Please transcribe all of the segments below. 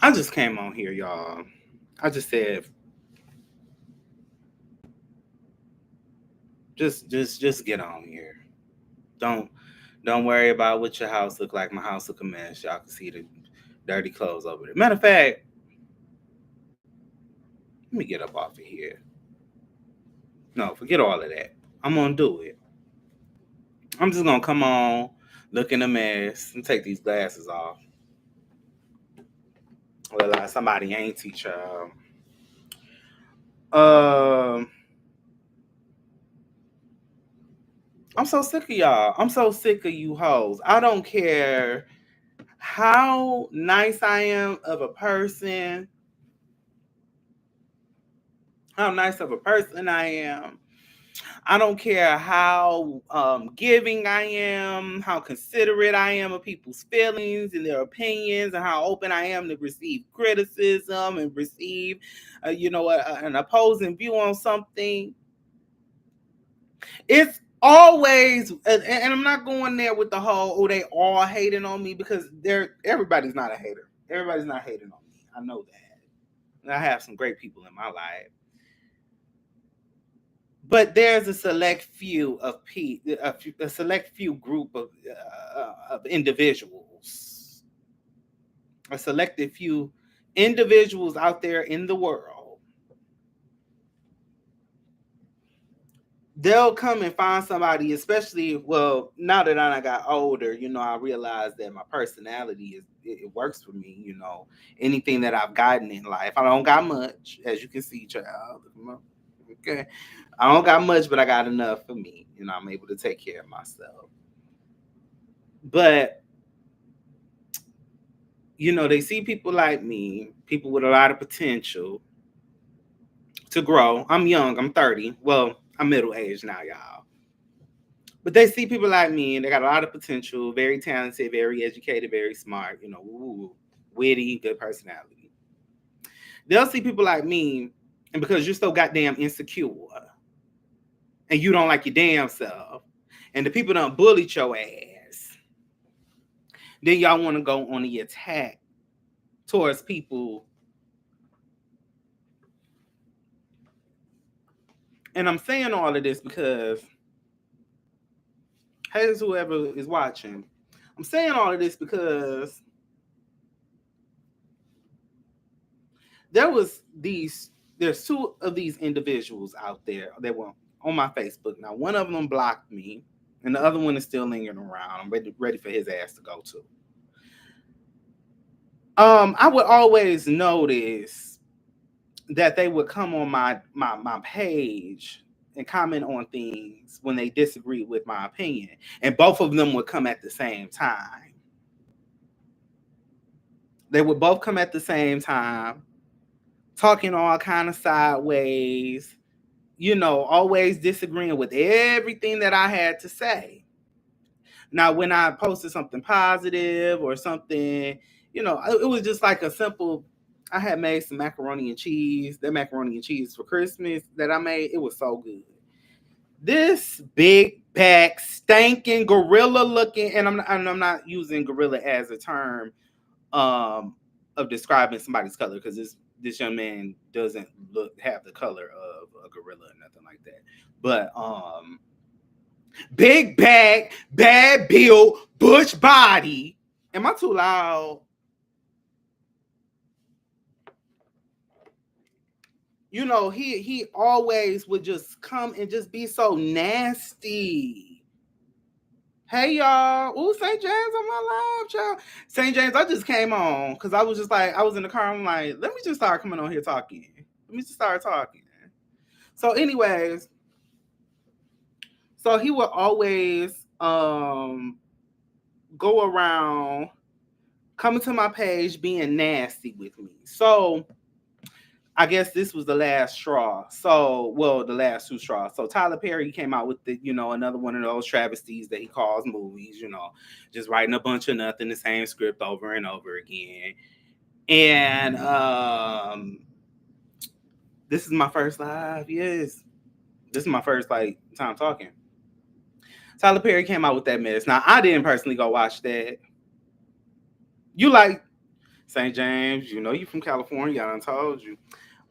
I just came on here, y'all. I just said, just get on here. Don't don't worry about what your house look like. My house look a mess. Y'all can see the dirty clothes over there. Matter of fact, let me get up off of here. No, forget all of that. I'm gonna do it. I'm just gonna come on, look in a mess, and take these glasses off. Well, like somebody ain't teacher. Um, I'm so sick of y'all. I'm so sick of you hoes. I don't care how nice I am of a person, how nice of a person I am. I don't care how giving I am, how considerate I am of people's feelings and their opinions, and how open I am to receive criticism and receive, an opposing view on something. It's always, and I'm not going there with the whole, oh, they all hating on me, because everybody's not a hater. Everybody's not hating on me. I know that. And I have some great people in my life. But there's a select few a select few group of individuals, a selected few individuals out there in the world. They'll come and find somebody, especially, well, now that I got older, I realize that my personality it works for me. Anything that I've gotten in life, I don't got much, as you can see, child. Okay, I don't got much, but I got enough for me. I'm able to take care of myself. But they see people like me, people with a lot of potential to grow. I'm young. I'm 30. Well, I'm middle aged now, y'all. But they see people like me, and they got a lot of potential, very talented, very educated, very smart, witty, good personality. They'll see people like me, and because you're so goddamn insecure, and you don't like your damn self, and the people don't bully your ass, then y'all want to go on the attack towards people. And I'm saying all of this because, hey, whoever is watching, I'm saying all of this because there's two of these individuals out there that were on my Facebook. Now, one of them blocked me, and the other one is still lingering around. I'm ready for his ass to go to. I would always notice that they would come on my page and comment on things when they disagreed with my opinion, and both of them would come at the same time. They would both come at the same time, talking all kind of sideways, always disagreeing with everything that I had to say. Now, when I posted something positive or something, it was just like a simple. I had made some macaroni and cheese. That macaroni and cheese for Christmas that I made, it was so good. This big back, stinking gorilla looking, and I'm not using gorilla as a term of describing somebody's color, because this young man doesn't have the color of a gorilla or nothing like that. But big back, bad build, butch body. Am I too loud? He always would just come and just be so nasty. Hey y'all. Ooh, St. James on my live, child. St. James, I just came on because I was just like, I was in the car. I'm like, let me just start coming on here talking. Let me just start talking. So, anyways, so he would always go around coming to my page being nasty with me. So I guess this was the last straw. So, well, the last two straws. So Tyler Perry came out with another one of those travesties that he calls movies, just writing a bunch of nothing, the same script over and over again. And this is my first live. Yes. This is my first time talking. Tyler Perry came out with that mess. Now, I didn't personally go watch that. You St. James, you know you from California, I done told you.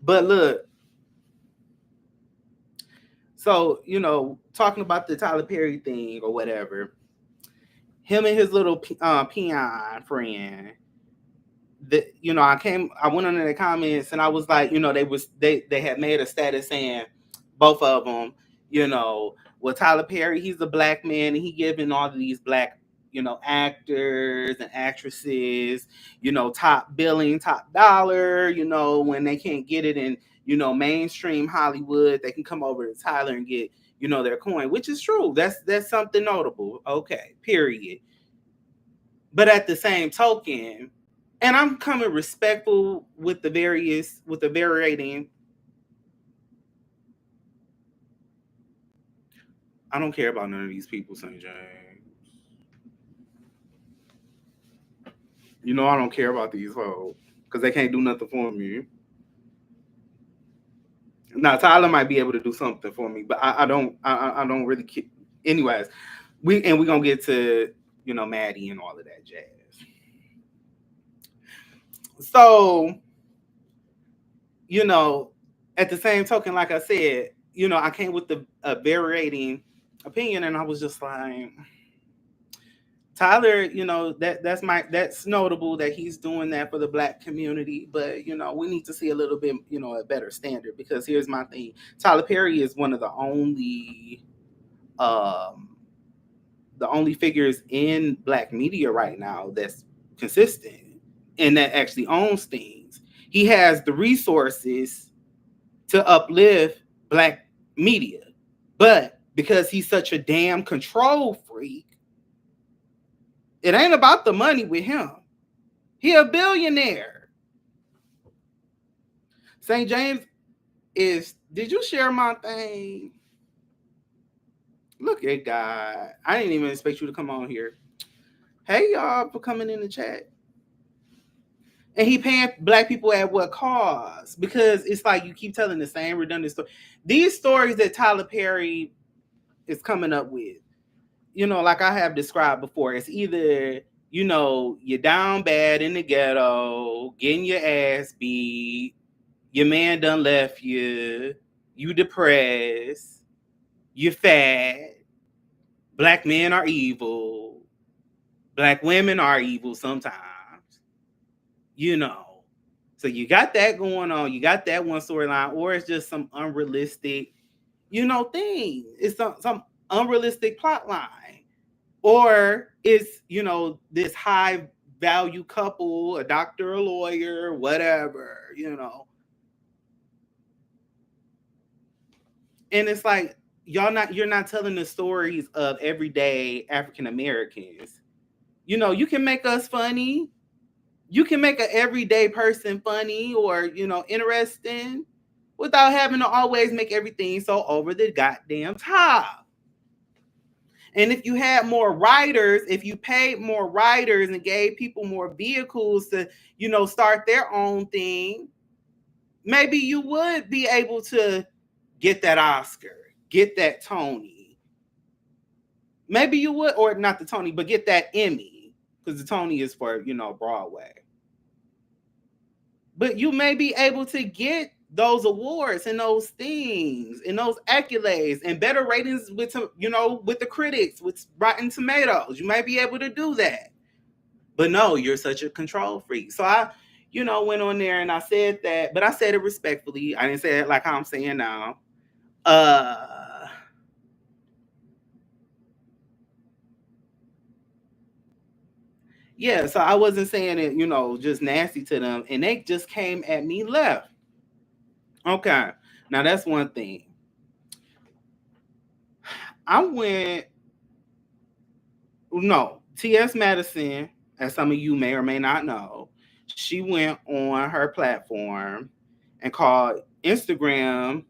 But look, so, talking about the Tyler Perry thing or whatever, him and his little peon friend, I went under the comments and I was like, they had made a status saying both of them, well, Tyler Perry, he's a black man and he giving all of these black, actors and actresses, top billing, top dollar, when they can't get it in, mainstream Hollywood, they can come over to Tyler and get, their coin, which is true. That's something notable. Okay, period. But at the same token, and I'm coming respectful with the varying. I don't care about none of these people, St. James. I don't care about these hoes because they can't do nothing for me. Now Tyler might be able to do something for me, but I don't. I don't really care. Anyways, we're gonna get to Maddie and all of that jazz. So at the same token, like I said, I came with the varying opinion, and I was just like, Tyler, that's notable that he's doing that for the black community, but we need to see a little bit, a better standard, because here's my thing. Tyler Perry is one of the only figures in black media right now that's consistent and that actually owns things. He has the resources to uplift black media, but because he's such a damn control freak, it ain't about the money with him. He a billionaire. St. James did you share my thing? Look at God. I didn't even expect you to come on here. Hey, y'all, for coming in the chat. And he paying black people at what cost? Because it's like you keep telling the same redundant story. These stories that Tyler Perry is coming up with, like I have described before, it's either, you're down bad in the ghetto, getting your ass beat, your man done left you, you depressed, you fat, black men are evil, black women are evil sometimes, So you got that going on, you got that one storyline, or it's just some unrealistic, thing. It's some unrealistic plot line. Or it's, this high value couple, a doctor, a lawyer, whatever, And it's like, you're not telling the stories of everyday African Americans. You can make us funny. You can make an everyday person funny or, interesting without having to always make everything so over the goddamn top. And if you had more writers, if you paid more writers and gave people more vehicles to, start their own thing, maybe you would be able to get that Oscar, get that Tony. Maybe you would, or not the Tony, but get that Emmy, because the Tony is for, Broadway. But you may be able to get those awards and those things and those accolades and better ratings with the critics, with Rotten Tomatoes. You might be able to do that. But no, you're such a control freak. So I, went on there and I said that, but I said it respectfully. I didn't say it like how I'm saying now. Yeah, so I wasn't saying it, just nasty to them, and they just came at me left. Okay, now that's one thing. I went, no, T.S. Madison, as some of you may or may not know, she went on her platform and called Instagrammer,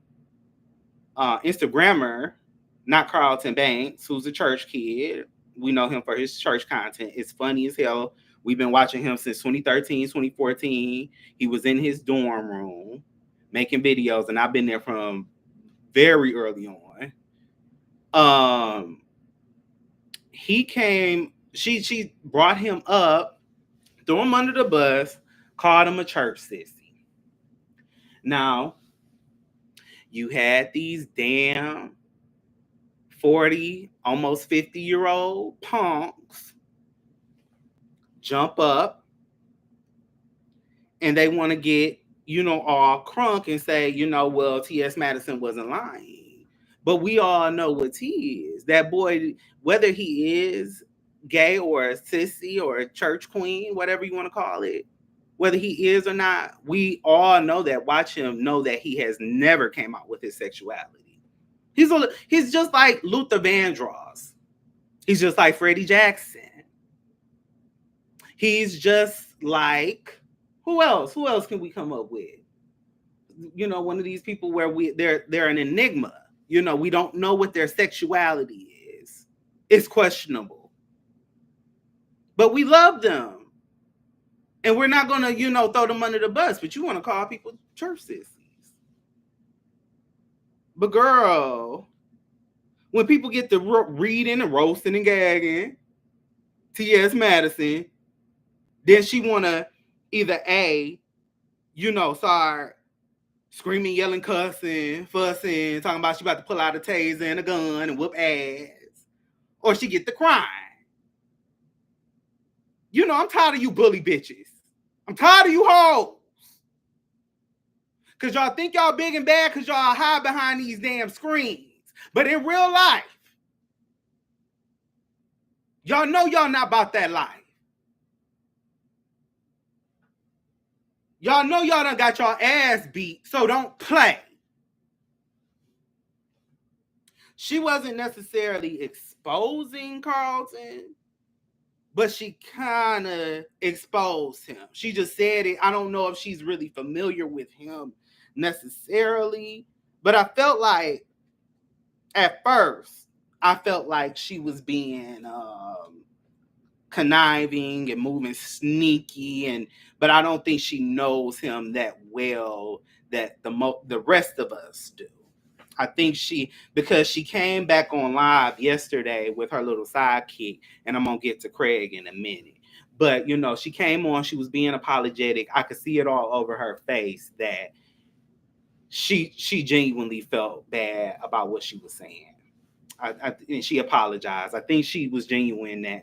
not Carlton Banks, who's a church kid. We know him for his church content. It's funny as hell. We've been watching him since 2013, 2014. He was in his dorm room making videos, and I've been there from very early on. He came, she brought him up, threw him under the bus, Called him a church sissy. Now, you had these damn 40, almost 50-year-old punks jump up and they want to get, all crunk and say, well, T.S. Madison wasn't lying. But we all know what he is. That boy, whether he is gay or a sissy or a church queen, whatever you want to call it, whether he is or not, we all know that. Watch him know that he has never came out with his sexuality. He's just like Luther Vandross. He's just like Freddie Jackson. He's just like, who else? Who else can we come up with? One of these people where they're an enigma. We don't know what their sexuality is. It's questionable. But we love them. And we're not going to, throw them under the bus, but you want to call people church sissies. But girl, when people get to reading and roasting and gagging T.S. Madison, then she want to either start screaming, yelling, cussing, fussing, talking about she about to pull out a taser and a gun and whoop ass, or she get the crying. I'm tired of you bully bitches. I'm tired of you hoes. Because y'all think y'all big and bad because y'all hide behind these damn screens. But in real life, y'all know y'all not about that life. Y'all know y'all done got y'all ass beat, so don't play. She wasn't necessarily exposing Carlton, but she kind of exposed him. She just said it. I don't know if she's really familiar with him necessarily, but I felt like at first, she was being conniving and moving sneaky, but I don't think she knows him that well that the rest of us do. I think because she came back on live yesterday with her little sidekick, and I'm gonna get to Craig in a minute. But she came on, she was being apologetic. I could see it all over her face that she genuinely felt bad about what she was saying. And she apologized. I think she was genuine that,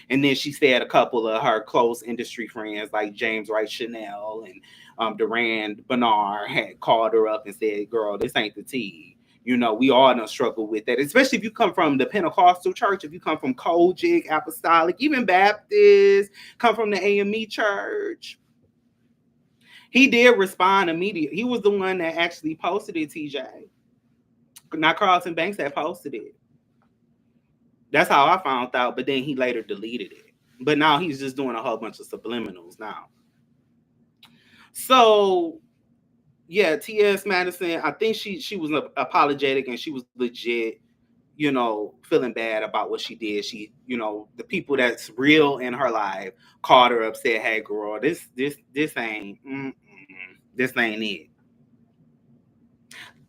and then she said a couple of her close industry friends like James Wright Chanel and Duran Bernard had called her up and said, girl, this ain't the tea. We all done struggle with that, especially if you come from the Pentecostal church, if you come from Kojic, Apostolic, even Baptist, come from the AME church. He did respond immediately. He was the one that actually posted it, TJ. Not Carlton Banks that posted it. That's how I found out, but then he later deleted it. But now he's just doing a whole bunch of subliminals now. So, yeah, T.S. Madison, I think she was apologetic and she was legit, feeling bad about what she did. She, the people that's real in her life called her up, said, hey, girl, this ain't it.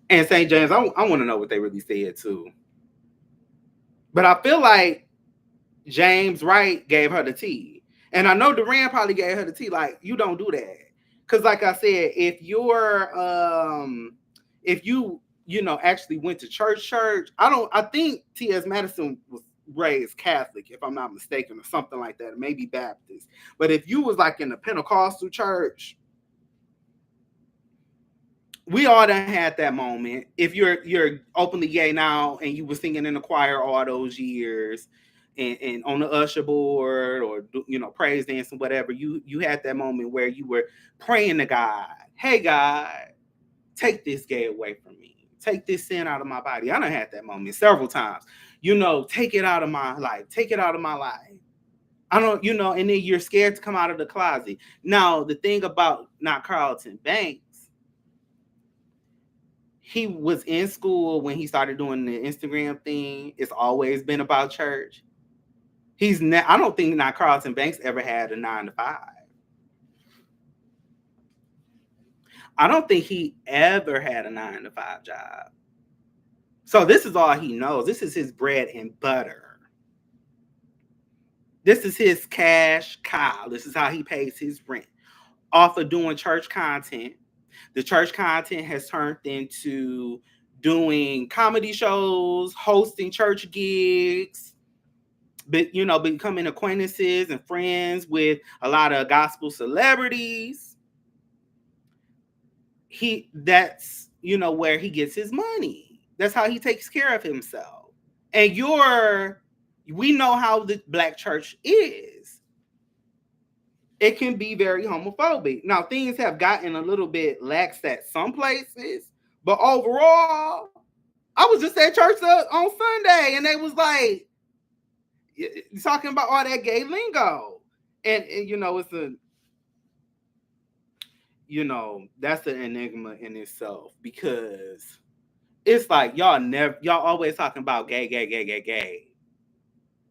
And St. James, I want to know what they really said too. But I feel like James Wright gave her the tea. And I know Duran probably gave her the tea. Like, you don't do that. Because like I said, if you actually went to church, I think T.S. Madison was raised Catholic, if I'm not mistaken, or something like that, maybe Baptist. But if you was like in a Pentecostal church, we all done had that moment. If you're openly gay now and you were singing in the choir all those years and on the usher board or praise dance and whatever, you had that moment where you were praying to God, hey God, take this gay away from me. Take this sin out of my body. I done had that moment several times. Take it out of my life. Take it out of my life. I don't, and then you're scared to come out of the closet. Now, the thing about not Carlton Banks, he was in school when he started doing the Instagram thing. It's always been about church. I don't think not Carlton Banks ever had a 9-to-5. I don't think he ever had a 9-to-5 job. So this is all he knows. This is his bread and butter. This is his cash cow. This is how he pays his rent. off of doing church content. The church content has turned into doing comedy shows, hosting church gigs, but becoming acquaintances and friends with a lot of gospel celebrities. That's where he gets his money. That's how he takes care of himself. And we know how the black church is. It can be very homophobic. Now, things have gotten a little bit lax at some places, but overall, I was just at church on Sunday, and they was like talking about all that gay lingo, and it's that's an enigma in itself, because it's like y'all always talking about gay.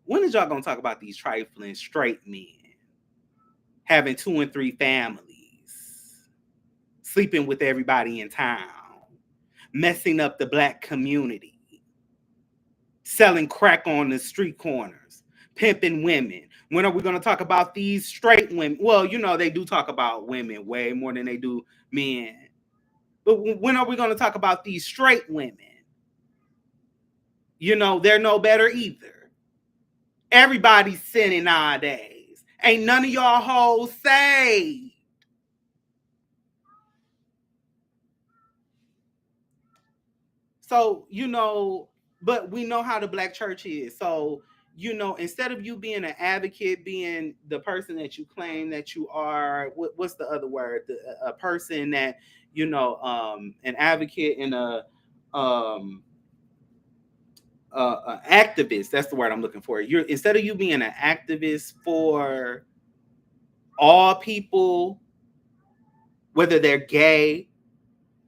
When is y'all gonna talk about these trifling straight men having 2 and 3 families, sleeping with everybody in town, messing up the black community, selling crack on the street corners, pimping women? When are we going to talk about these straight women? Well, they do talk about women way more than they do men. But when are we going to talk about these straight women? They're no better either. Everybody's sinning nowadays. Ain't none of y'all hoes saved. So, but we know how the black church is. So, instead of you being an advocate, being the person that you claim that you are, what's the other word? A person that, an advocate and an activist. That's the word I'm looking for. Instead of you being an activist for all people, whether they're gay,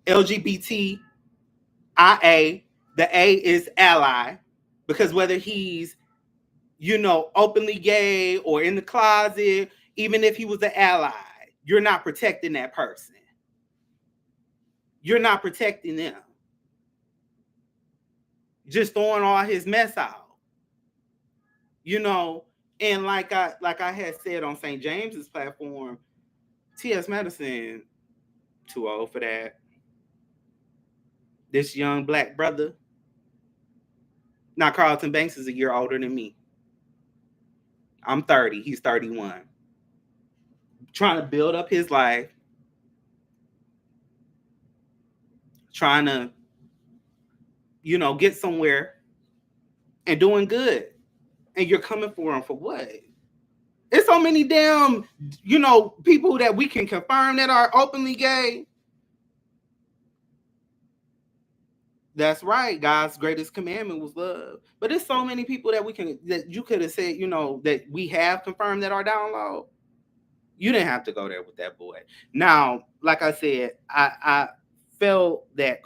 LGBT, IA, the A is ally, because whether he's, openly gay or in the closet, even if he was an ally, you're not protecting that person. You're not protecting them. Just throwing all his mess out. And like I had said on St. James's platform, T.S. Madison, too old for that. This young black brother, now Carlton Banks is a year older than me. I'm 30. He's 31. Trying to build up his life. Trying to, get somewhere and doing good. And you're coming for him for what? There's so many damn, people that we can confirm that are openly gay. That's right. God's greatest commandment was love. But there's so many people that you could have said, that we have confirmed that are down low. You didn't have to go there with that boy. Now, like I said, I felt that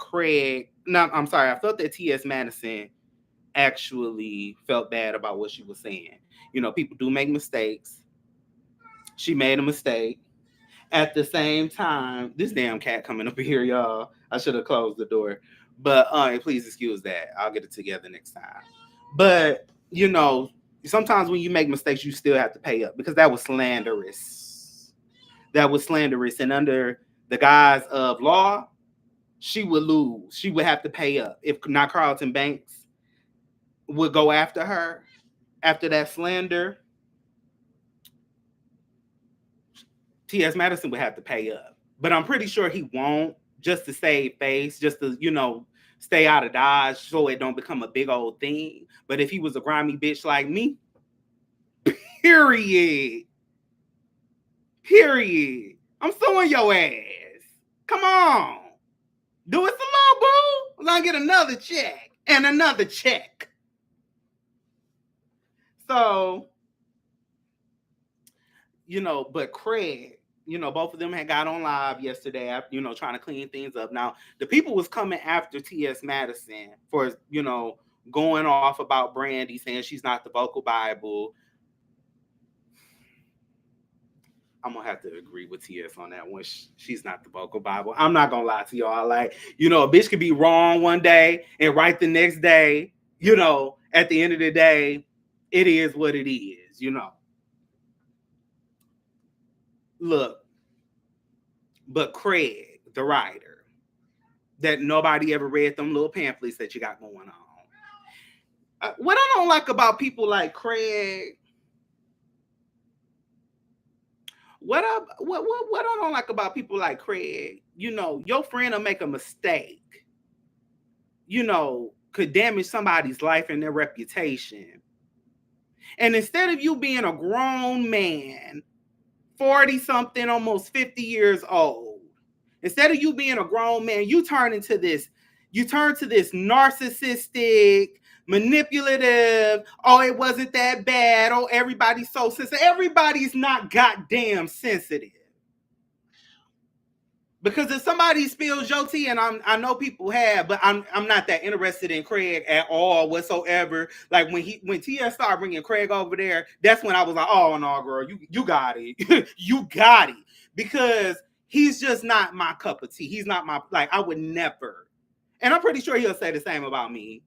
I felt that T.S. Madison actually felt bad about what she was saying. People do make mistakes. She made a mistake. At the same time, this damn cat coming up here, y'all. I should have closed the door. But please excuse that. I'll get it together next time. But, sometimes when you make mistakes, you still have to pay up, because that was slanderous. That was slanderous. And under the guise of law, she would lose. She would have to pay up. If not, Carlton Banks would go after her after that slander. T.S. Madison would have to pay up. But I'm pretty sure he won't, just to save face, just to, stay out of Dodge so it don't become a big old thing. But if he was a grimy bitch like me, period. I'm suing your ass. Come on. Do it some more, boo. I'm gonna get another check and another check. So, but Craig, both of them had got on live yesterday after, trying to clean things up. Now, the people was coming after T.S. Madison for, going off about Brandy, saying she's not the vocal Bible. I'm going to have to agree with T.S. on that one. She's not the vocal Bible. I'm not going to lie to y'all. Like, a bitch could be wrong one day and right the next day. At the end of the day, it is what it is, Look, but Craig, the writer, that nobody ever read them little pamphlets that you got going on. What I don't like about people like Craig, what I don't like about people like Craig, your friend will make a mistake, could damage somebody's life and their reputation. And instead of you being a grown man, 40 something, almost 50 years old, instead of you being a grown man, you turn to this narcissistic, manipulative, oh, it wasn't that bad, oh, everybody's so sensitive. Everybody's not goddamn sensitive. Because if somebody spills your tea, and I know people have, but I'm not that interested in Craig at all whatsoever. Like when TS started bringing Craig over there, that's when I was like, oh no, girl, you got it, you got it, because he's just not my cup of tea. He's not my, like, I would never, and I'm pretty sure he'll say the same about me.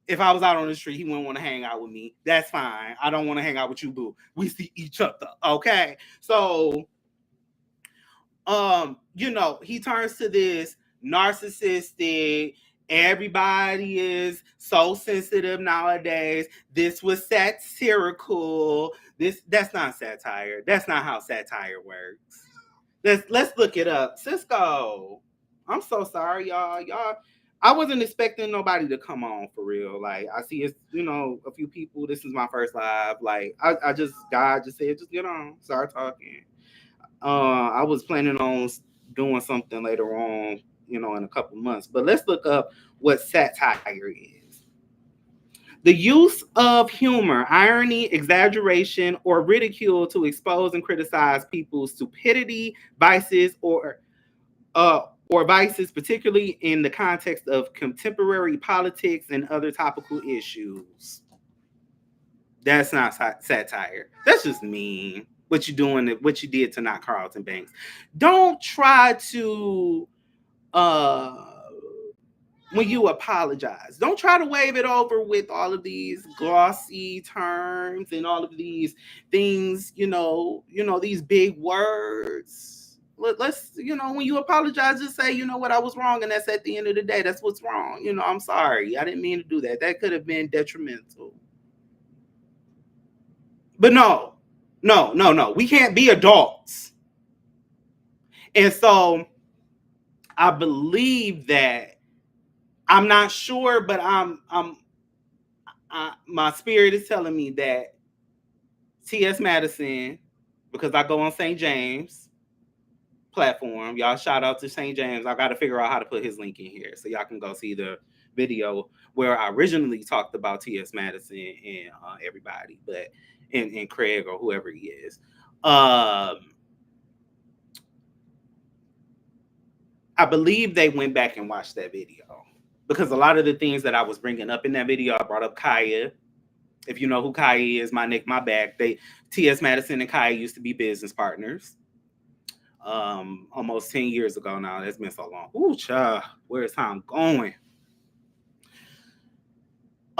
If I was out on the street, he wouldn't want to hang out with me. That's fine. I don't want to hang out with you, boo. We see each other, okay? So. He turns to this narcissistic, everybody is so sensitive nowadays. This was satirical. That's not satire. That's not how satire works. Let's look it up. Cisco. I'm so sorry, y'all. I wasn't expecting nobody to come on for real. Like, I see it's, a few people. This is my first live. Like, God just said, just get on. Start talking. I was planning on doing something later on, in a couple months. But let's look up what satire is. The use of humor, irony, exaggeration, or ridicule to expose and criticize people's stupidity, vices, or vices, particularly in the context of contemporary politics and other topical issues. That's not satire. That's just mean. What you did to not Carlton Banks. Don't try to, when you apologize, don't try to wave it over with all of these glossy terms and all of these things, these big words. Let's, when you apologize, just say, what, I was wrong, and that's at the end of the day. That's what's wrong. I'm sorry. I didn't mean to do that. That could have been detrimental. But no. We can't be adults. And so I believe that, I'm not sure, but my spirit is telling me that T.S. Madison, because I go on St. James platform, y'all shout out to St. James. I got to figure out how to put his link in here so y'all can go see the video where I originally talked about T.S. Madison and everybody, but and Craig or whoever he is. I believe they went back and watched that video, because a lot of the things that I was bringing up in that video, I brought up Kaya. If you know who Kaya is, my neck, my back. T.S. Madison and Kaya used to be business partners. Almost 10 years ago now. That's been so long. Ooh, child, where's time going?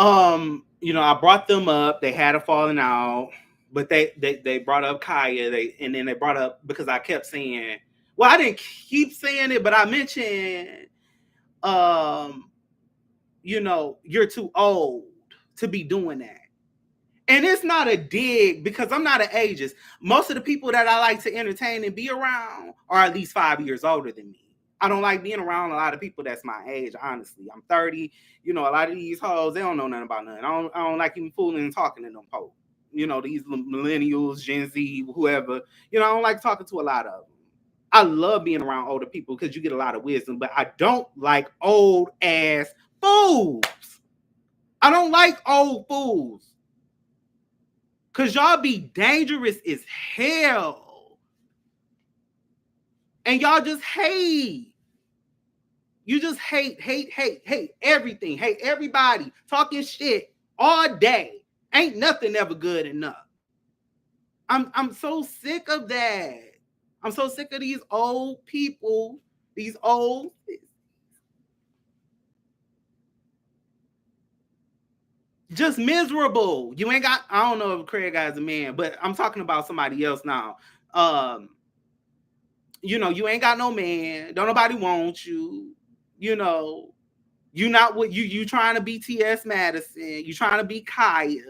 I brought them up. They had a falling out, but they brought up Kaya. And then they brought up, because I kept saying, well, I didn't keep saying it, but I mentioned, you're too old to be doing that. And it's not a dig, because I'm not an ageist. Most of the people that I like to entertain and be around are at least 5 years older than me. I don't like being around a lot of people that's my age, honestly. I'm 30. A lot of these hoes, they don't know nothing about nothing. I don't like even fooling and talking to them folks. These millennials, Gen Z, whoever. I don't like talking to a lot of them. I love being around older people because you get a lot of wisdom, but I don't like old ass fools. I don't like old fools. Because y'all be dangerous as hell. And y'all just hate. You just hate everything. Hate everybody. Talking shit all day. Ain't nothing ever good enough. I'm so sick of that. I'm so sick of these old people. These old... just miserable. You ain't got... I don't know if Craig guy's a man, but I'm talking about somebody else now. You ain't got no man. Don't nobody want you. You not what you trying to be T.S. Madison. You trying to be Kaya.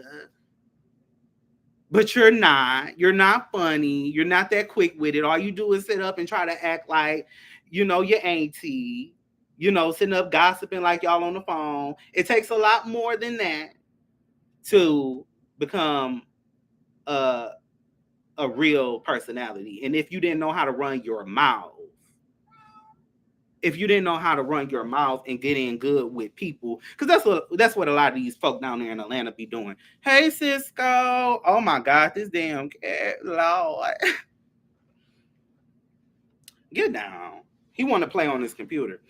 But you're not. You're not funny. You're not that quick with it. All you do is sit up and try to act like, your auntie. Sitting up gossiping like y'all on the phone. It takes a lot more than that to become a real personality. And if you didn't know how to run your mouth, and get in good with people, because that's what a lot of these folk down there in Atlanta be doing. Hey, Cisco. Oh my God, this damn cat, Lord. Get down. He want to play on his computer.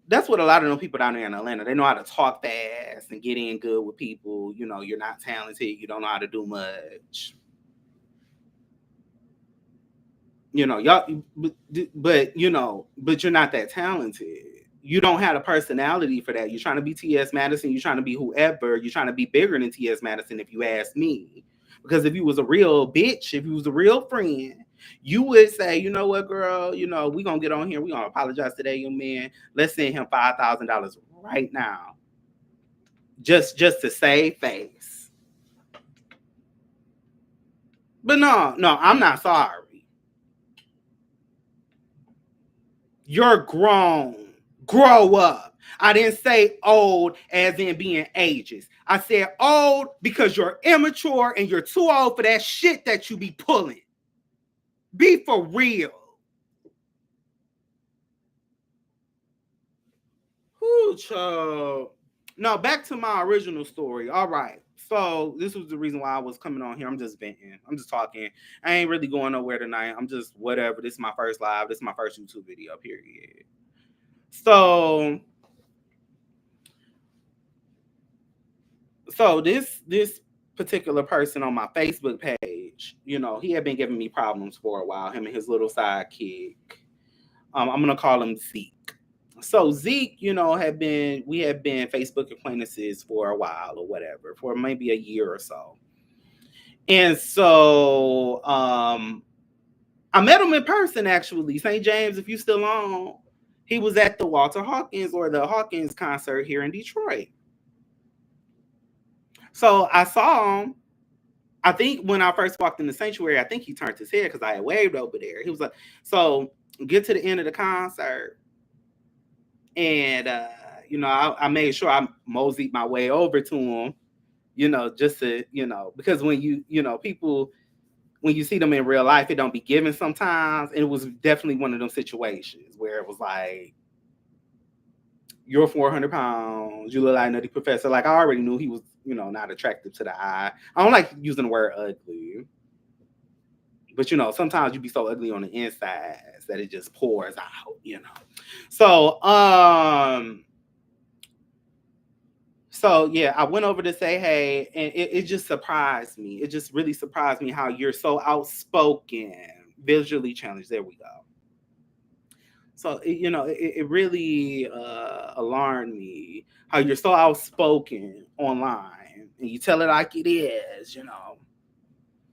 That's what a lot of them people down there in Atlanta, they know how to talk fast and get in good with people. You're not talented. You don't know how to do much. Y'all, but you're not that talented. You don't have a personality for that. You're trying to be T.S. Madison. You're trying to be whoever. You're trying to be bigger than T.S. Madison, if you ask me. Because if you was a real bitch, if you was a real friend, you would say, you know what, girl, we going to get on here. We going to apologize today, young man. Let's send him $5,000 right now. Just to save face. But no, I'm not sorry. You're grown. Grow up. I didn't say old as in being ages. I said old because you're immature and you're too old for that shit that you be pulling. Be for real. Whoo, child. Now, back to my original story. All right. So this was the reason why I was coming on here. I'm just venting. I'm just talking. I ain't really going nowhere tonight. I'm just whatever. This is my first live. This is my first YouTube video, period. So this particular person on my Facebook page, he had been giving me problems for a while. Him and his little sidekick. I'm gonna call him Zeke. So Zeke, we have been Facebook acquaintances for a while or whatever, for maybe a year or so. And so I met him in person, actually. St. James, if you still on, he was at the Walter Hawkins or the Hawkins concert here in Detroit. So I saw him. I think when I first walked in the sanctuary, I think he turned his head because I had waved over there. He was like, so get to the end of the concert. And, I made sure I moseyed my way over to him, just to, because when people, when you see them in real life, it don't be given sometimes. And it was definitely one of them situations where it was like, you're 400 pounds, you look like Nutty Professor. Like, I already knew he was, not attractive to the eye. I don't like using the word ugly. But, sometimes you be so ugly on the inside that it just pours out, So yeah, I went over to say hey, and it just surprised me. It just really surprised me how you're so outspoken, visually challenged. There we go. So, it really alarmed me how you're so outspoken online and you tell it like it is,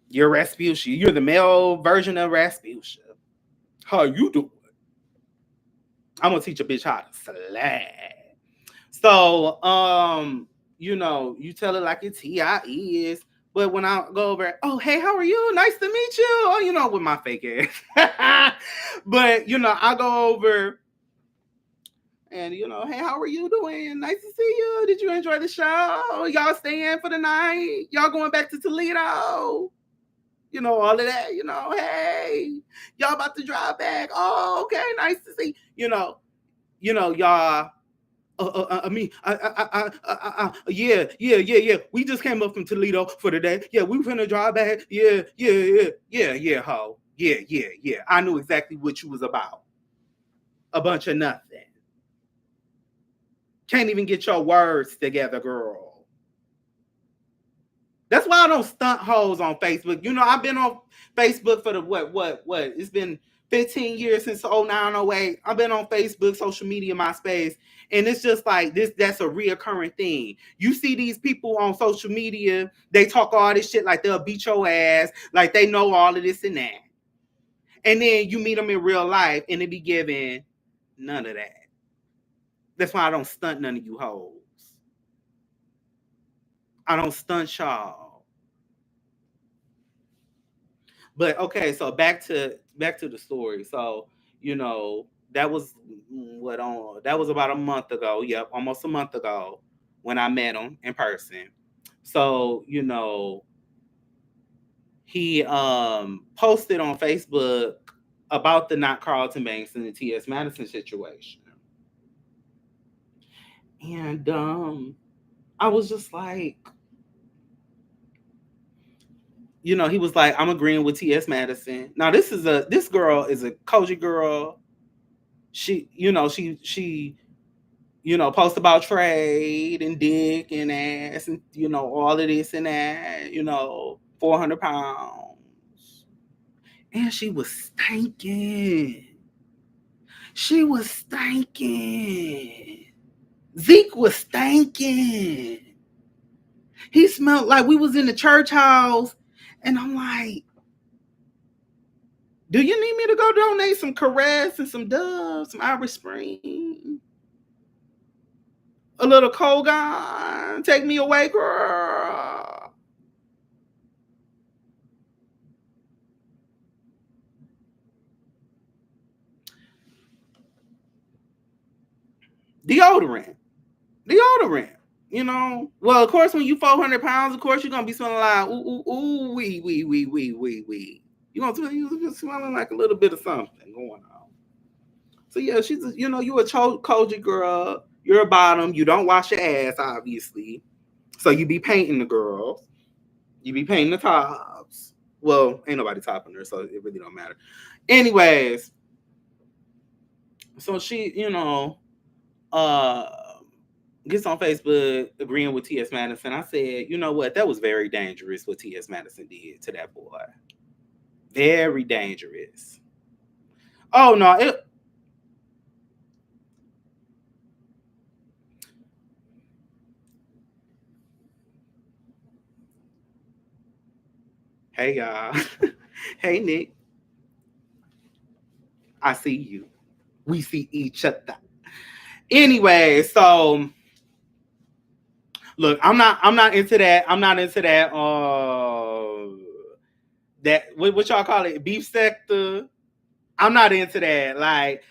You're Rasputia. You're the male version of Rasputia. How you doing? I'm going to teach a bitch how to slap. So, you tell it like it's T.I. is. But when I go over, oh, hey, how are you? Nice to meet you. Oh, with my fake ass. But, I go over and, hey, how are you doing? Nice to see you. Did you enjoy the show? Y'all staying for the night? Y'all going back to Toledo? All of that, hey, y'all about to drive back. Oh, okay, nice to see. Y'all. Yeah. We just came up from Toledo for the day. Yeah, we finna drive back. Yeah, ho. Yeah. I knew exactly what you was about. A bunch of nothing. Can't even get your words together, girl. That's why I don't stunt hoes on Facebook. I've been on Facebook for the what? It's been 15 years since 0908. I've been on Facebook, social media, MySpace, and it's just like this. That's a reoccurring thing. You see these people on social media, they talk all this shit like they'll beat your ass, like they know all of this and that. And then you meet them in real life and they be giving none of that. That's why I don't stunt none of you hoes. I don't stunt y'all. But okay, so back to the story. So, that was that was about a month ago. Yep, almost a month ago when I met him in person. So, he posted on Facebook about the not Carlton Banks and the T.S. Madison situation. And I was just like, he was like, I'm agreeing with T.S. Madison. Now this girl is a Koji girl. She, post about trade and dick and ass and all of this and that, 400 pounds. And she was stinking. She was stinking. Zeke was stinking. He smelled like we was in the church house. And I'm like, do you need me to go donate some Caress and some Dove, some Irish Spring? A little Kogan? Take me away, girl. Deodorant. Well, of course, when you 400 pounds, of course, you're going to be smelling like, ooh, wee. You're going to be smelling like a little bit of something going on. So, yeah, she's, you a Koji girl. You're a bottom. You don't wash your ass, obviously. So, you be painting the girls. You be painting the tops. Well, ain't nobody topping her, so it really don't matter. Anyways, so she, gets on Facebook agreeing with T.S. Madison. I said, you know what? That was very dangerous what T.S. Madison did to that boy. Very dangerous. Oh, no. Hey, y'all. Hey, Nick. I see you. We see each other. Anyway, so look, I'm not into that. I'm not into that. That what y'all call it, beef sector. I'm not into that. Like,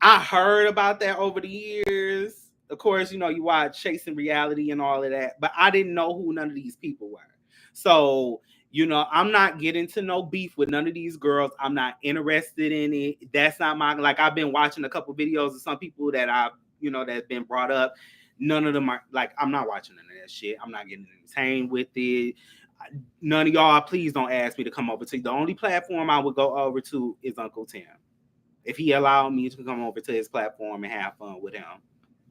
I heard about that over the years. Of course, you watch Chasing Reality and all of that, but I didn't know who none of these people were. So, I'm not getting to no beef with none of these girls. I'm not interested in it. That's not my, like, I've been watching a couple videos of some people that that's been brought up. None of them are, like, I'm not watching none of that shit. I'm not getting entertained with it. None of y'all, please don't ask me to come over to. The only platform I would go over to is Uncle Tim. If he allowed me to come over to his platform and have fun with him.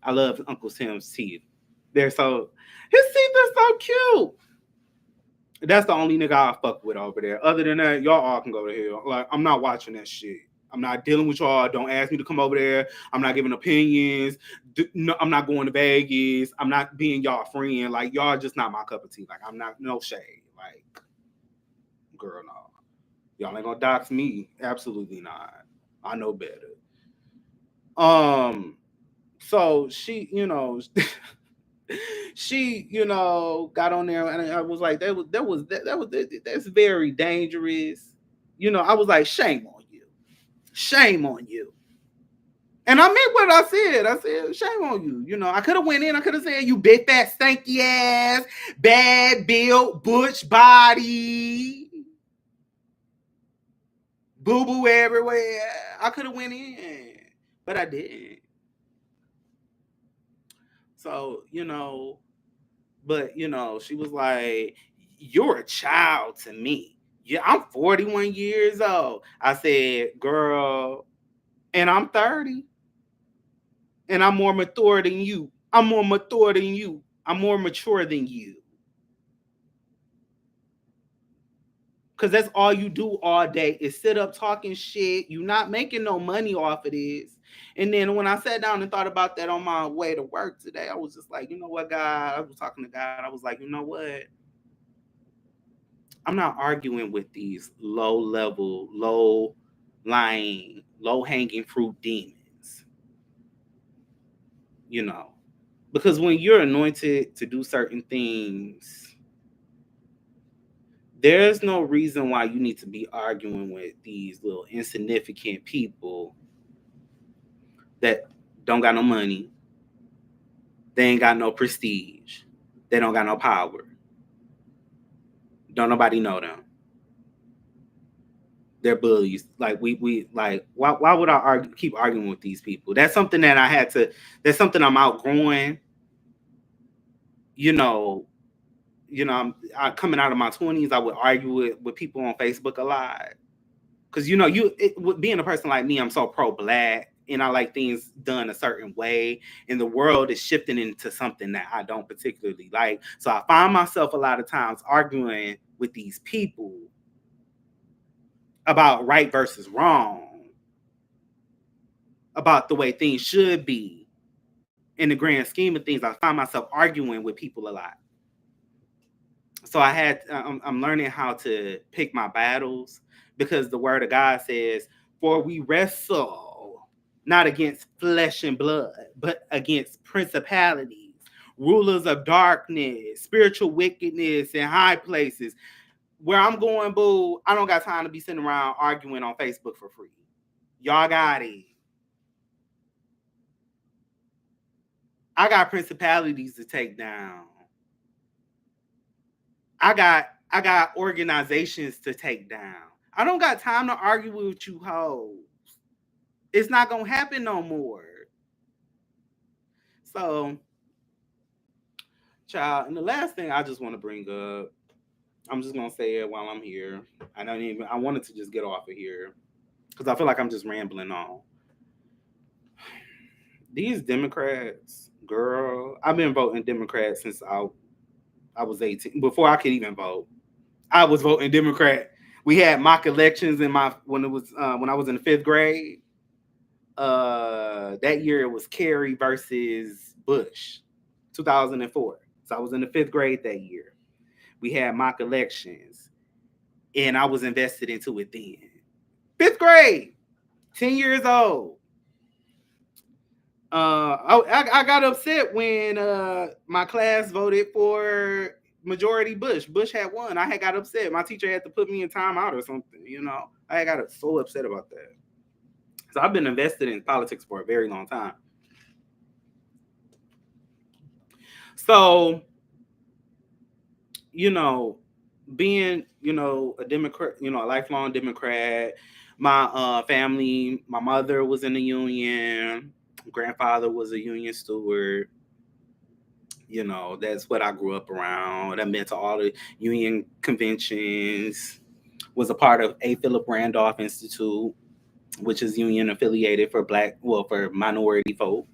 I love Uncle Tim's teeth. His teeth are so cute. That's the only nigga I fuck with over there. Other than that, y'all all can go to hell. Like, I'm not watching that shit. I'm not dealing with y'all. Don't ask me to come over there. I'm not giving opinions. No, I'm not going to Vegas. I'm not being y'all friend. Like, y'all just not my cup of tea. Like, I'm not, no shade. Like, girl, no. Y'all ain't gonna dox me. Absolutely not. I know better. So she, she, got on there, and I was like, that's very dangerous. I was like, shame on you. Shame on you. And I meant what I said. I said, shame on you. I could have went in. I could have said, you big fat stanky ass, bad built, butch body, boo boo everywhere. I could have went in, but I didn't. So, but she was like, you're a child to me. Yeah, I'm 41 years old. I said, girl, and I'm 30. And I'm more mature than you. I'm more mature than you. I'm more mature than you. Because that's all you do all day is sit up talking shit. You're not making no money off of this. And then when I sat down and thought about that on my way to work today, I was just like, you know what, God? I was talking to God. I was like, you know what? I'm not arguing with these low level, low like low-hanging fruit demons, you know. Because when you're anointed to do certain things, there's no reason why you need to be arguing with these little insignificant people that don't got no money, they ain't got no prestige, they don't got no power, don't nobody know them. They're bullies. Like we like why would I keep arguing with these people? That's something that I had to. That's something I'm outgrowing. You know, I coming out of my 20s, I would argue with people on Facebook a lot because being a person like me, I'm so pro black and I like things done a certain way, and the world is shifting into something that I don't particularly like. So I find myself a lot of times arguing with these people about right versus wrong, about the way things should be. In the grand scheme of things, I find myself arguing with people a lot. So I'm learning how to pick my battles because the word of God says, for we wrestle not against flesh and blood, but against principalities, rulers of darkness, spiritual wickedness in high places. Where I'm going, boo, I don't got time to be sitting around arguing on Facebook for free. Y'all got it. I got principalities to take down. I got organizations to take down. I don't got time to argue with you hoes. It's not gonna happen no more. So, child, and the last thing I just want to bring up, I'm just gonna say it while I'm here. I wanted to just get off of here because I feel like I'm just rambling on. These Democrats, girl, I've been voting Democrat since I was 18. Before I could even vote, I was voting Democrat. We had mock elections when I was in the 5th grade. That year it was Kerry versus Bush, 2004. So I was in the 5th grade that year. We had mock elections, and I was invested into it then. 5th grade, 10 years old. I got upset when my class voted for majority Bush. Bush had won. I had got upset. My teacher had to put me in timeout or something. I got so upset about that. So I've been invested in politics for a very long time. So, being, a Democrat, a lifelong Democrat, my family, my mother was in the union, grandfather was a union steward. That's what I grew up around. I've been to all the union conventions, was a part of A. Philip Randolph Institute, which is union affiliated for for minority folk.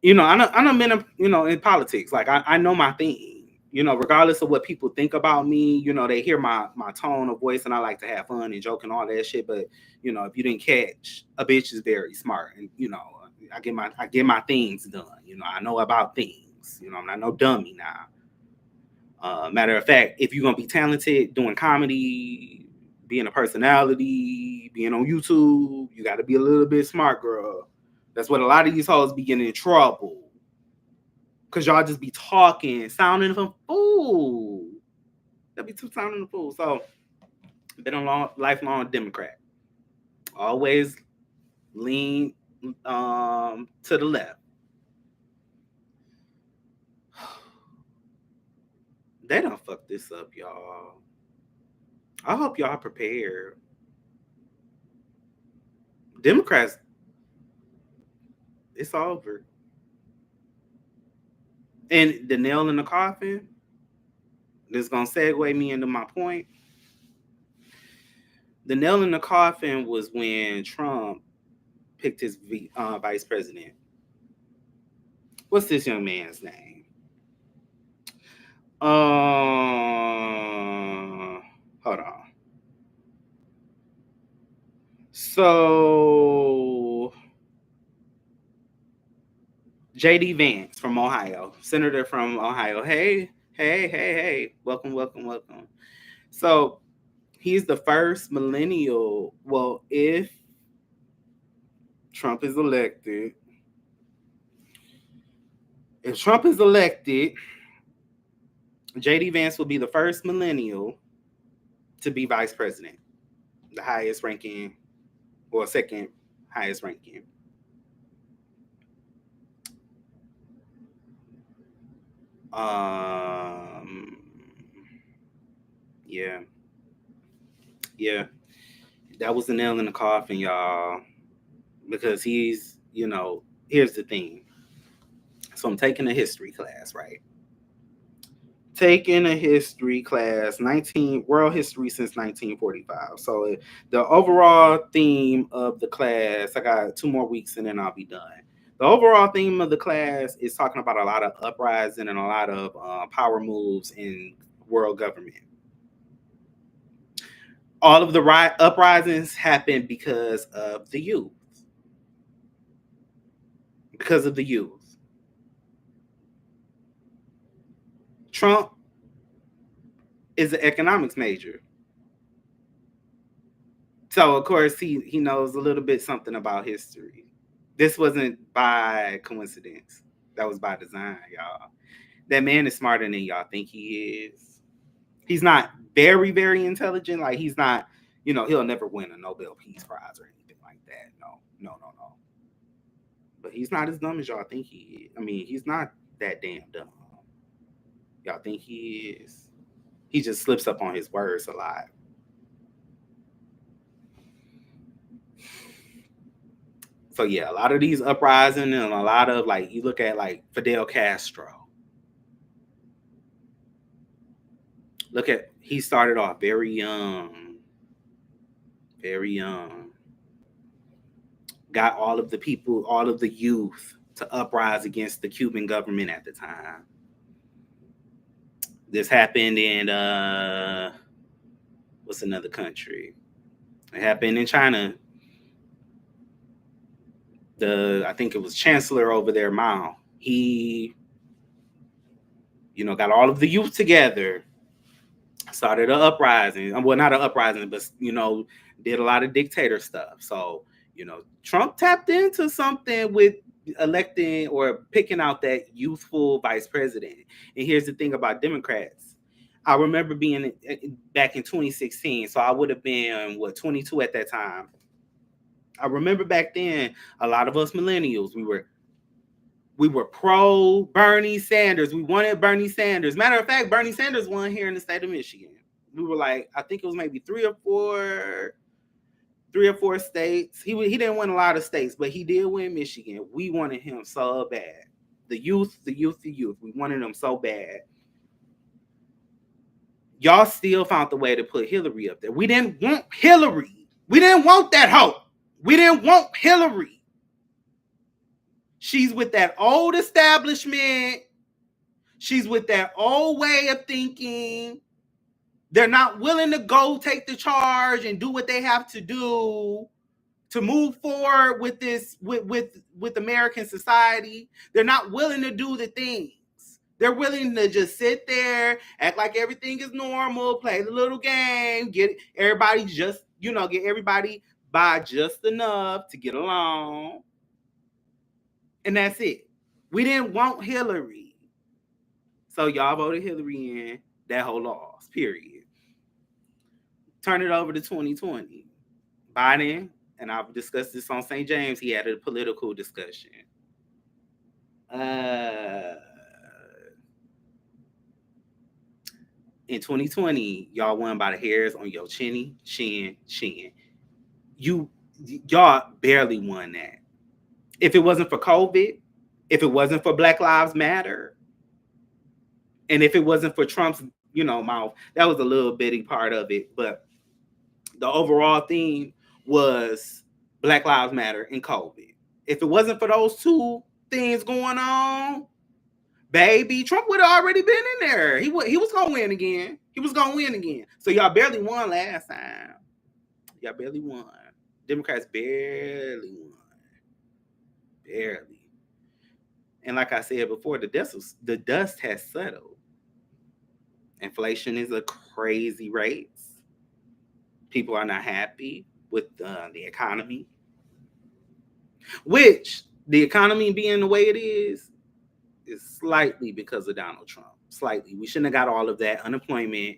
I don't been, in politics. Like I know my thing. Regardless of what people think about me, they hear my tone of voice, and I like to have fun and joke and all that shit. But if you didn't catch, a bitch is very smart, and I get my things done. I know about things. I'm not no dummy now. Matter of fact, if you're gonna be talented doing comedy, being a personality, being on YouTube, you got to be a little bit smart, girl. That's what a lot of these hoes be getting in trouble. Because y'all just be talking, sounding a fool. They'll be too sounding a fool. So, been a lifelong Democrat. Always lean to the left. They done fuck this up, y'all. I hope y'all prepared. Democrats, it's over. And the nail in the coffin, this is going to segue me into my point. The nail in the coffin was when Trump picked his vice president. What's this young man's name? Hold on. So, J.D. Vance from Ohio, senator from Ohio. Hey. Welcome. So, He's the first millennial. Well, if Trump is elected, JD Vance will be the first millennial to be vice president, the highest ranking, or second highest ranking. Um, yeah, yeah, that was the nail in the coffin, y'all. Because here's the thing. So I'm taking a history class, right? Taking a history class, 19 world history since 1945. So the overall theme of the class, I got 2 more weeks and then I'll be done. The overall theme of the class is talking about a lot of uprising and a lot of power moves in world government. All of the uprisings happened because of the youth. Because of the youth. Trump is an economics major. So of course he knows a little bit something about history. This wasn't by coincidence. That was by design, y'all. That man is smarter than y'all think he is. He's not very, very intelligent. Like he's not, he'll never win a Nobel Peace Prize or anything like that. No, no, no, no. But he's not as dumb as y'all think he is. I mean, he's not that damn dumb. Y'all think he is. He just slips up on his words a lot. So yeah, a lot of these uprising and a lot of you look at Fidel Castro. He started off very young. Very young. Got all of the people, all of the youth to uprise against the Cuban government at the time. This happened in what's another country? It happened in China. I think it was Chancellor over there, Mao. He, got all of the youth together, started an uprising. Well, not an uprising, but did a lot of dictator stuff. So, Trump tapped into something with electing or picking out that youthful vice president. And here's the thing about Democrats. I remember being back in 2016, so I would have been 22 at that time. I remember back then, a lot of us millennials, we were pro Bernie Sanders. We wanted Bernie Sanders. Matter of fact, Bernie Sanders won here in the state of Michigan. We were I think it was maybe three or four states. He didn't win a lot of states, but he did win Michigan. We wanted him so bad. The youth. We wanted him so bad. Y'all still found the way to put Hillary up there. We didn't want Hillary. We didn't want that hoe. We didn't want Hillary. She's with that old establishment. She's with that old way of thinking. They're not willing to go take the charge and do what they have to do to move forward with this, with American society. They're not willing to do the things. They're willing to just sit there, act like everything is normal, play the little game, get everybody by just enough to get along. And that's it. We didn't want Hillary. So y'all voted Hillary in. That whole loss, period. Turn it over to 2020. Biden, and I've discussed this on St. James, he had a political discussion. In 2020, y'all won by the hairs on your chin. Y'all barely won that. If it wasn't for COVID, if it wasn't for Black Lives Matter, and if it wasn't for Trump's, mouth, that was a little bitty part of it. But the overall theme was Black Lives Matter and COVID. If it wasn't for those two things going on, baby, Trump would have already been in there. He was going to win again. So y'all barely won last time. Y'all barely won. Democrats barely won. Barely. And like I said before, the dust has settled. Inflation is a crazy rate. People are not happy with the economy, which the economy being the way it is slightly because of Donald Trump. Slightly. We shouldn't have got all of that unemployment,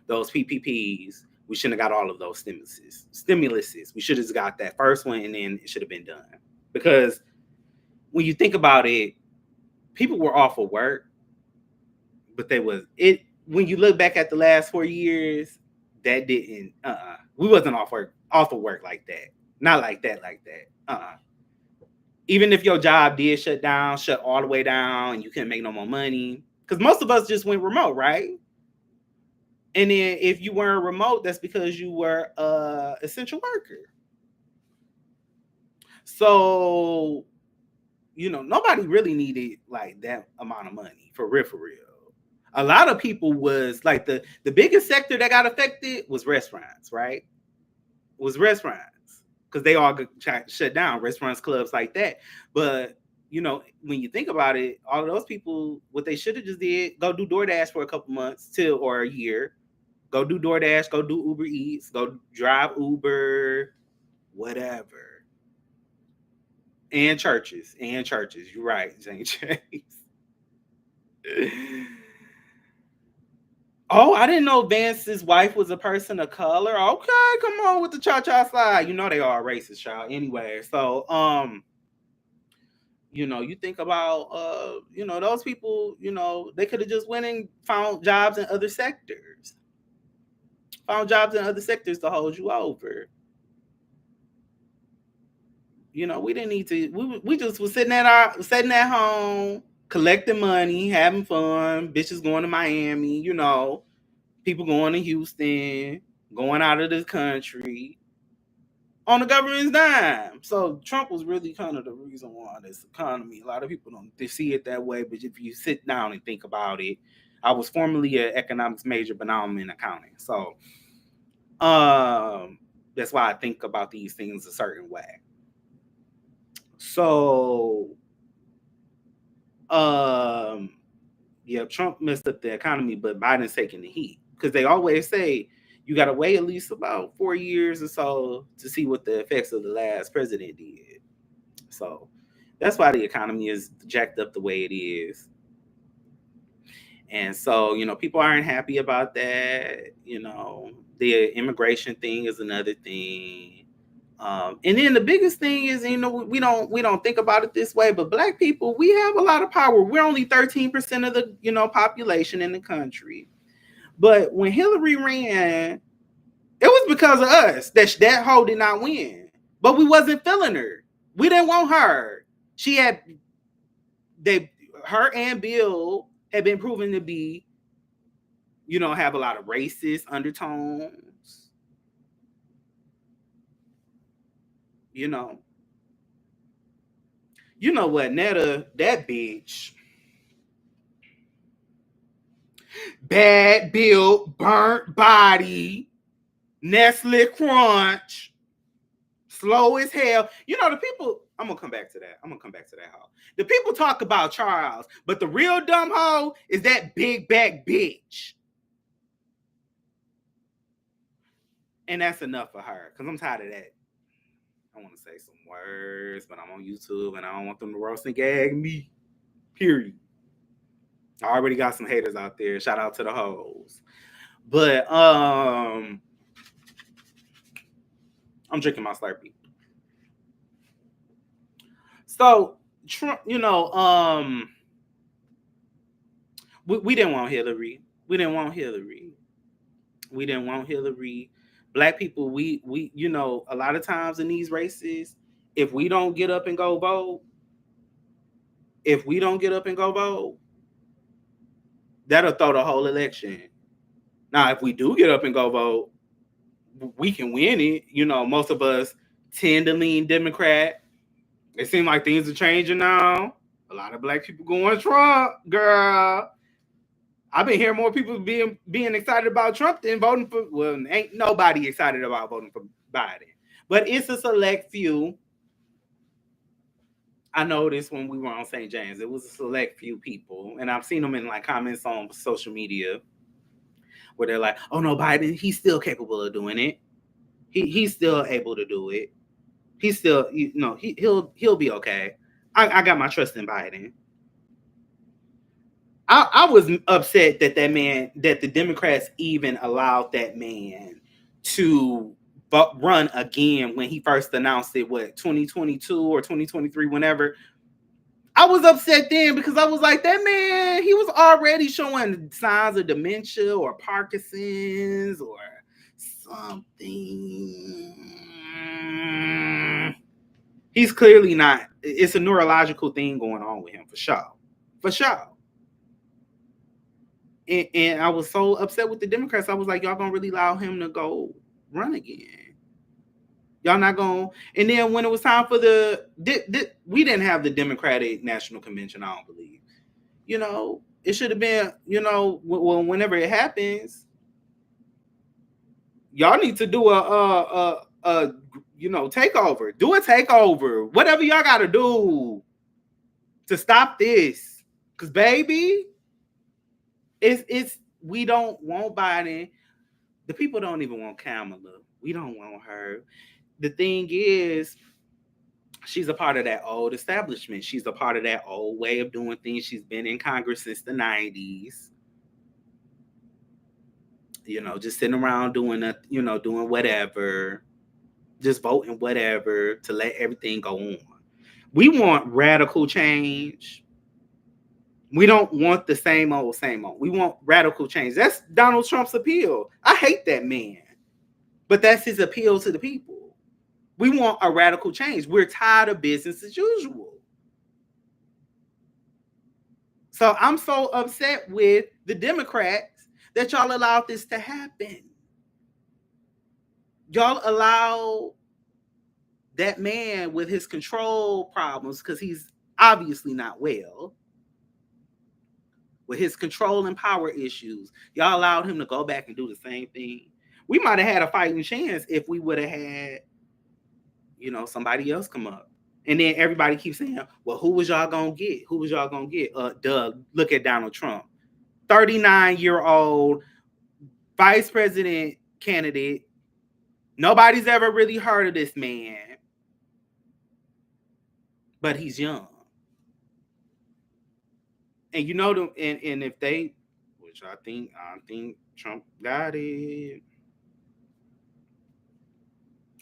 those PPPs. We shouldn't have got all of those stimuluses. We should have got that first one and then it should have been done. Because when you think about it, people were off of work, but when you look back at the last 4 years, that didn't we wasn't off of work like that. Not like that. Even if your job did shut all the way down, and you couldn't make no more money, because most of us just went remote, right? And then if you weren't remote, that's because you were a essential worker. So, nobody really needed like that amount of money for real. A lot of people was like the biggest sector that got affected was restaurants, right? Because they all got shut down, restaurants, clubs like that. But when you think about it, all of those people, what they should have just did, go do DoorDash for a couple months or a year. Go do DoorDash, go do Uber Eats, go drive Uber, whatever. And churches. You're right, Jane Chase. Oh, I didn't know Vance's wife was a person of color. Okay, come on with the cha-cha slide. They are racist, child. Anyway, so you think about those people, they could have just went and found jobs in other sectors. To hold you over. We didn't need to. We just was sitting at home, collecting money, having fun. Bitches going to Miami. People going to Houston, going out of the country on the government's dime. So Trump was really kind of the reason why this economy. A lot of people don't see it that way, but if you sit down and think about it, I was formerly an economics major, but now I'm in accounting. So that's why I think about these things a certain way. So Trump messed up the economy, but Biden's taking the heat. Because they always say you got to wait at least about 4 years or so to see what the effects of the last president did. So that's why the economy is jacked up the way it is. And so, people aren't happy about that. The immigration thing is another thing. And then the biggest thing is, we don't think about it this way, but Black people, we have a lot of power. We're only 13% of the, population in the country. But when Hillary ran, it was because of us that hoe did not win. But we wasn't feeling her. We didn't want her. Her and Bill had been proven to be, have a lot of racist undertones. You know what, Netta, that bitch. Bad built, burnt body, Nestle Crunch, slow as hell. The people, I'm going to come back to that. Hoe. The people talk about Charles, but the real dumb hoe is that big back bitch. And that's enough for her, because I'm tired of that. I want to say some words, but I'm on YouTube, and I don't want them to roast and gag me. Period. I already got some haters out there. Shout out to the hoes. But I'm drinking my Slurpee. So Trump, we didn't want Hillary. Black people, we a lot of times in these races, if we don't get up and go vote, that'll throw the whole election. Now, if we do get up and go vote, we can win it. Most of us tend to lean Democrat. It seems like things are changing now. A lot of Black people going Trump, girl. I've been hearing more people being excited about Trump than voting for. Well, ain't nobody excited about voting for Biden, but it's a select few. I noticed when we were on St. James, it was a select few people, and I've seen them in like comments on social media where they're like, "Oh no, Biden, he's still capable of doing it." He's still able to do it. He's still, he'll be okay. I got my trust in Biden. I was upset that the Democrats even allowed that man to run again when he first announced it, 2022 or 2023, whenever. I was upset then because I was like, that man, he was already showing signs of dementia or Parkinson's or something. He's clearly not. It's a neurological thing going on with him, for sure. For sure. And I was so upset with the Democrats. I was like, y'all gonna really allow him to go run again? Y'all not gonna? And then when it was time for we didn't have the Democratic National Convention. I don't believe. It should have been. Whenever it happens, y'all need to do a takeover. Do a takeover. Whatever y'all got to do to stop this. Cause baby, it's we don't want Biden. The people don't even want Kamala. We don't want her. The thing is, she's a part of that old establishment. She's a part of that old way of doing things. She's been in Congress since the 90s. Just sitting around doing whatever, just voting whatever to let everything go on. We want radical change. We don't want the same old, same old. We want radical change. That's Donald Trump's appeal. I hate that man, but that's his appeal to the people. We want a radical change. We're tired of business as usual. So I'm so upset with the Democrats that y'all allowed this to happen. Y'all allow that man with his control problems, because he's obviously not well, with his control and power issues. Y'all allowed him to go back and do the same thing. We might have had a fighting chance if we would have had, somebody else come up. And then everybody keeps saying, well, who was y'all going to get? Who was y'all going to get? Doug, look at Donald Trump. 39-year-old vice president candidate. Nobody's ever really heard of this man. But he's young. And and if they, which I think Trump got it.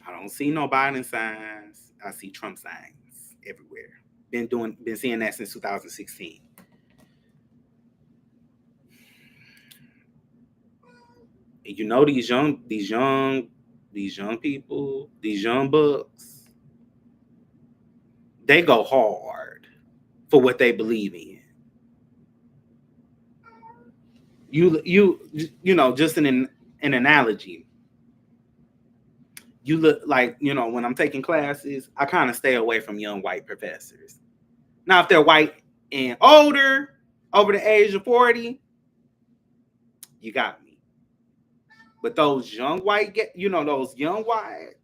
I don't see no Biden signs. I see Trump signs everywhere. Been seeing that since 2016. And these young people, these young bucks, they go hard for what they believe in. Just an analogy. You look like, when I'm taking classes, I kind of stay away from young white professors. Now, if they're white and older, over the age of 40, you got me. But those young white, those young whites,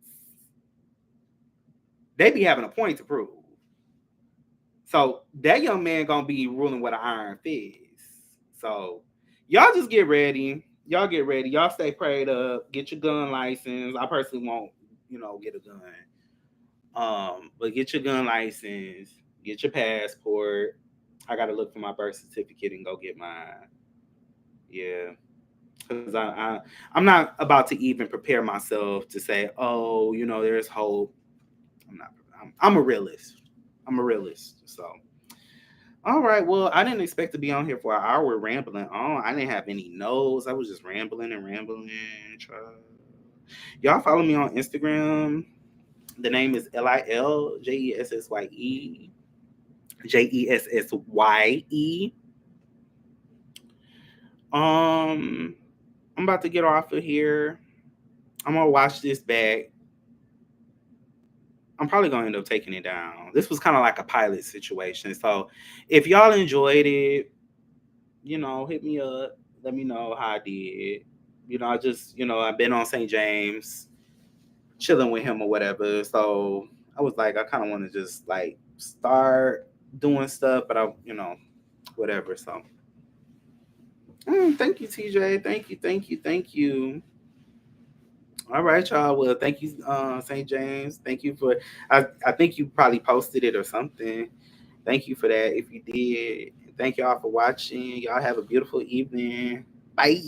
they be having a point to prove. So that young man gonna be ruling with an iron fist. So y'all just get ready. Y'all get ready. Y'all stay prayed up. Get your gun license. I personally won't, get a gun. But get your gun license. Get your passport. I gotta look for my birth certificate and go get mine. Yeah. Because I'm not about to even prepare myself to say, oh, there's hope. I'm a realist. So, all right. Well, I didn't expect to be on here for an hour rambling on. I didn't have any notes. I was just rambling and rambling. Y'all follow me on Instagram. The name is LILJESSYE. JESSYE. I'm about to get off of here. I'm gonna watch this back. I'm probably gonna end up taking it down. This was kind of like a pilot situation. So if y'all enjoyed it, hit me up. Let me know how I did. I just, I've been on St. James, chilling with him or whatever. So I was like, I kind of want to just like start doing stuff, but whatever. So thank you, TJ. Thank you. All right, y'all. Well, thank you, St. James. Thank you for. I think you probably posted it or something. Thank you for that. If you did, thank y'all for watching. Y'all have a beautiful evening. Bye.